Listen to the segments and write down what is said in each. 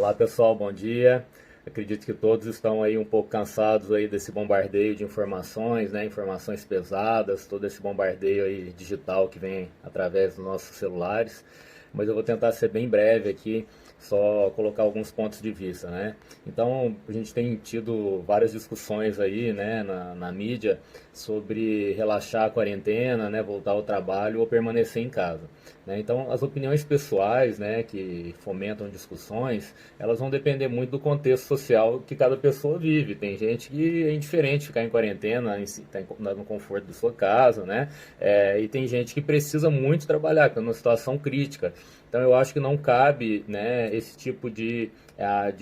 Olá pessoal, bom dia. Acredito que todos estão aí um pouco cansados aí desse bombardeio de informações, né? Informações pesadas, todo esse bombardeio aí digital que vem através dos nossos celulares. Mas eu vou tentar ser bem breve aqui, só colocar alguns pontos de vista, né? Então, a gente tem tido várias discussões aí, né, na mídia sobre relaxar a quarentena, né, voltar ao trabalho ou permanecer em casa, né? Então, as opiniões pessoais, né, que fomentam discussões, elas vão depender muito do contexto social que cada pessoa vive. Tem gente que é indiferente ficar em quarentena, tá no conforto de sua casa, né? E tem gente que precisa muito trabalhar, que é uma situação crítica. Então eu acho que não cabe, né, esse tipo de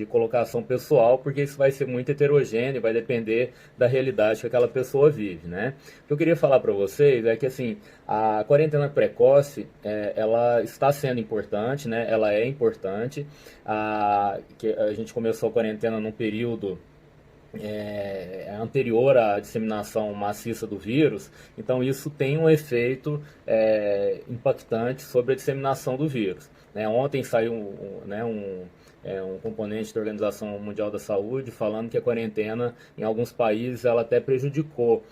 colocação pessoal, porque isso vai ser muito heterogêneo, vai depender da realidade que aquela pessoa vive, né? O que eu queria falar para vocês é que assim, a quarentena precoce, ela está sendo importante, né? Ela é importante. Que a gente começou a quarentena num período anterior à disseminação maciça do vírus, então isso tem um efeito impactante sobre a disseminação do vírus, né? Ontem saiu um componente da Organização Mundial da Saúde falando que a quarentena em alguns países ela até prejudicou,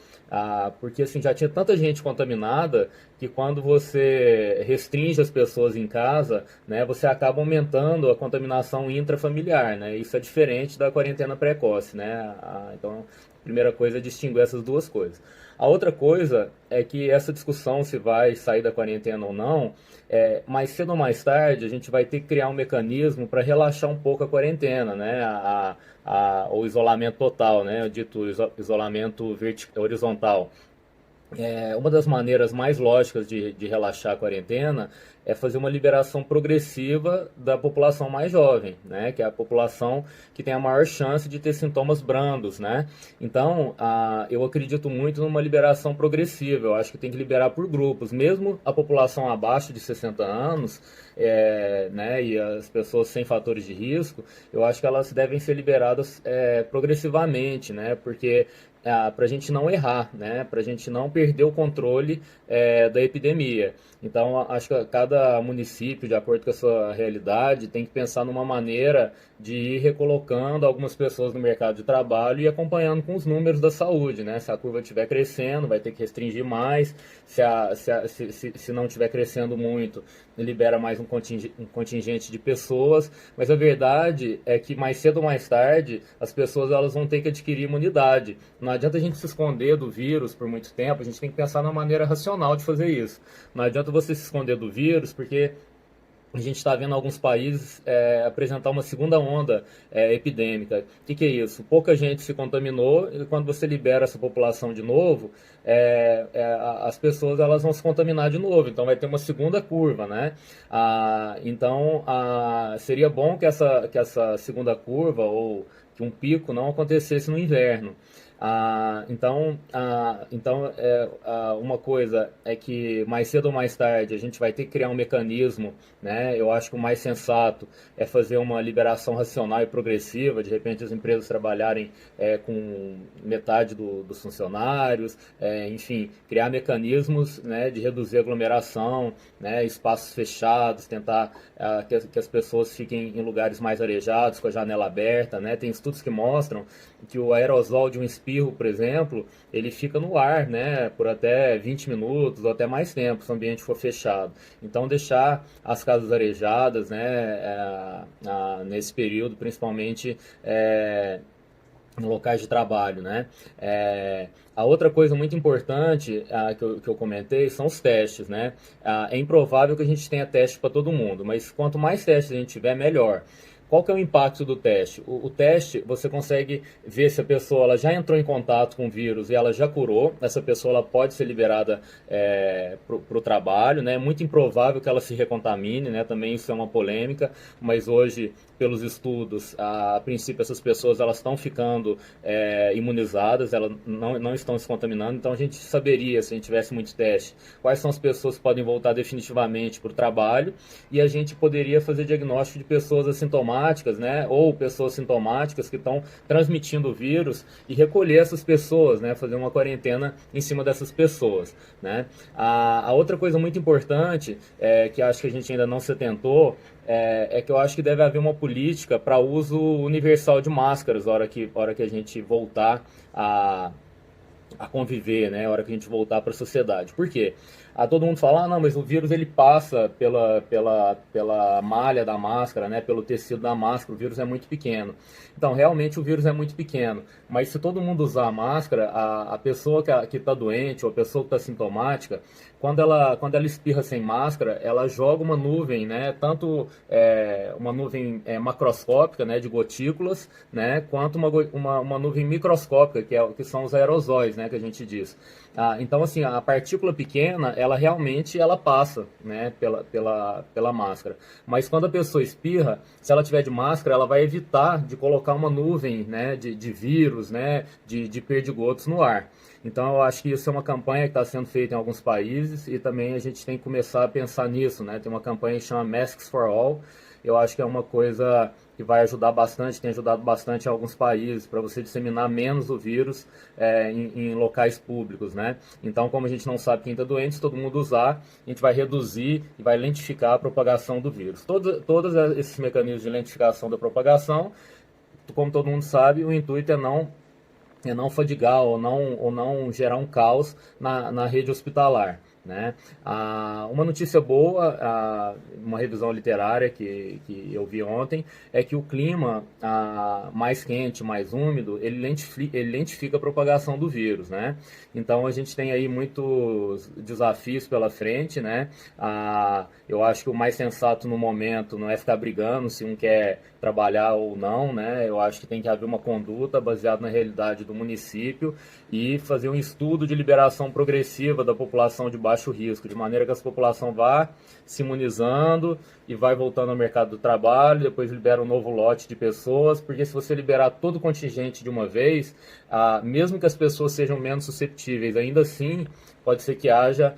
porque assim já tinha tanta gente contaminada que quando você restringe as pessoas em casa, né, você acaba aumentando a contaminação intrafamiliar, né? Isso é diferente da quarentena precoce, né? Então, a primeira coisa é distinguir essas duas coisas. A outra coisa é que essa discussão se vai sair da quarentena ou não, mais cedo ou mais tarde a gente vai ter que criar um mecanismo para relaxar um pouco a quarentena, né? O isolamento total, né? O dito isolamento horizontal. Uma das maneiras mais lógicas de relaxar a quarentena é fazer uma liberação progressiva da população mais jovem, né? Que é a população que tem a maior chance de ter sintomas brandos, né? Então, eu acredito muito numa liberação progressiva. Eu acho que tem que liberar por grupos, mesmo a população abaixo de 60 anos, né? E as pessoas sem fatores de risco, eu acho que elas devem ser liberadas progressivamente, né? Porque para a gente não errar, né? Para a gente não perder o controle da epidemia. Então, acho que cada município, de acordo com a sua realidade, tem que pensar numa maneira de ir recolocando algumas pessoas no mercado de trabalho e acompanhando com os números da saúde, né? Se a curva estiver crescendo, vai ter que restringir mais. Se não estiver crescendo muito, libera mais um contingente de pessoas. Mas a verdade é que mais cedo ou mais tarde, as pessoas elas vão ter que adquirir imunidade. Não adianta a gente se esconder do vírus por muito tempo, a gente tem que pensar numa maneira racional de fazer isso. Não adianta você se esconder do vírus, porque a gente está vendo alguns países apresentar uma segunda onda epidêmica. O que é isso? Pouca gente se contaminou e quando você libera essa população de novo, as pessoas elas vão se contaminar de novo. Então vai ter uma segunda curva, né? Então seria bom que essa segunda curva ou que um pico não acontecesse no inverno. Uma coisa é que mais cedo ou mais tarde a gente vai ter que criar um mecanismo, né? Eu acho que o mais sensato é fazer uma liberação racional e progressiva, de repente as empresas trabalharem com metade dos funcionários, enfim, criar mecanismos, né, de reduzir a aglomeração, né, espaços fechados, tentar que as pessoas fiquem em lugares mais arejados, com a janela aberta, né? Tem estudos que mostram que o aerosol de um espirro, por exemplo, ele fica no ar, né, por até 20 minutos ou até mais tempo, se o ambiente for fechado. Então, deixar as casas arejadas, né, nesse período, principalmente em locais de trabalho, né? A outra coisa muito importante que eu comentei são os testes, né? É improvável que a gente tenha teste para todo mundo, mas quanto mais testes a gente tiver, melhor. Qual que é o impacto do teste? O teste, você consegue ver se a pessoa ela já entrou em contato com o vírus e ela já curou. Essa pessoa ela pode ser liberada para o trabalho, né? É muito improvável que ela se recontamine, né? Também isso é uma polêmica, mas hoje, pelos estudos, a princípio essas pessoas elas estão ficando imunizadas, elas não estão se contaminando, então a gente saberia, se a gente tivesse muito teste, quais são as pessoas que podem voltar definitivamente para o trabalho e a gente poderia fazer diagnóstico de pessoas assintomáticas assintomáticas, né, ou pessoas sintomáticas que estão transmitindo o vírus e recolher essas pessoas, né, fazer uma quarentena em cima dessas pessoas, né. A outra coisa muito importante, que acho que a gente ainda não se atentou, é que eu acho que deve haver uma política para uso universal de máscaras na hora que a gente voltar a conviver, né? A hora que a gente voltar para a sociedade. Por quê? Todo mundo fala, não, mas o vírus ele passa pela malha da máscara, né? Pelo tecido da máscara, o vírus é muito pequeno. Então, realmente o vírus é muito pequeno. Mas se todo mundo usar a máscara, a pessoa que está doente ou a pessoa que está sintomática, quando ela espirra sem máscara, ela joga uma nuvem, né? Tanto uma nuvem macroscópica, né? De gotículas, né? Quanto uma nuvem microscópica, que são os aerosóis, né? Que a gente diz. Então, assim, a partícula pequena, ela realmente passa, né, pela máscara. Mas quando a pessoa espirra, se ela tiver de máscara, ela vai evitar de colocar uma nuvem, né, de vírus, né, de perdigotos no ar. Então, eu acho que isso é uma campanha que está sendo feita em alguns países e também a gente tem que começar a pensar nisso, né? Tem uma campanha que chama Masks for All. Eu acho que é uma coisa que vai ajudar bastante, tem ajudado bastante em alguns países para você disseminar menos o vírus em locais públicos, né? Então, como a gente não sabe quem está doente, se todo mundo usar, a gente vai reduzir e vai lentificar a propagação do vírus. Todos esses mecanismos de lentificação da propagação, como todo mundo sabe, o intuito é não fadigar ou não gerar um caos na rede hospitalar, né? Uma notícia boa, uma revisão literária que eu vi ontem, é que o clima mais quente, mais úmido, ele lentifica a propagação do vírus, né? Então a gente tem aí muitos desafios pela frente, né? Eu acho que o mais sensato no momento não é ficar brigando se um quer trabalhar ou não, né? Eu acho que tem que haver uma conduta baseada na realidade do município e fazer um estudo de liberação progressiva da população de baixo risco, de maneira que essa população vá se imunizando e vai voltando ao mercado do trabalho, depois libera um novo lote de pessoas, porque se você liberar todo o contingente de uma vez, mesmo que as pessoas sejam menos susceptíveis, ainda assim pode ser que haja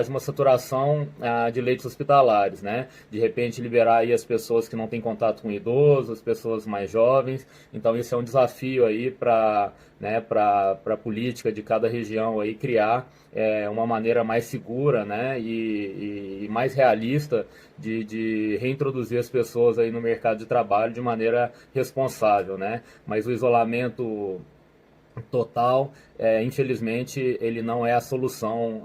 uma saturação de leitos hospitalares, né? De repente liberar aí as pessoas que não têm contato com idosos, as pessoas mais jovens. Então isso é um desafio aí para a política de cada região aí criar uma maneira mais segura, né? E mais realista de reintroduzir as pessoas aí no mercado de trabalho de maneira responsável, né? Mas o isolamento total, infelizmente, ele não é a solução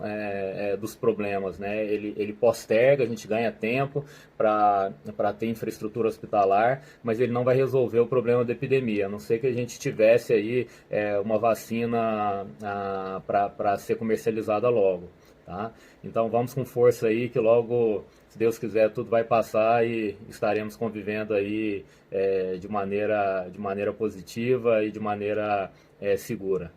dos problemas, né? Ele posterga, a gente ganha tempo para ter infraestrutura hospitalar, mas ele não vai resolver o problema da epidemia, a não ser que a gente tivesse aí uma vacina para ser comercializada logo, tá? Então vamos com força aí que logo, se Deus quiser, tudo vai passar e estaremos convivendo aí de maneira positiva e de maneira segura.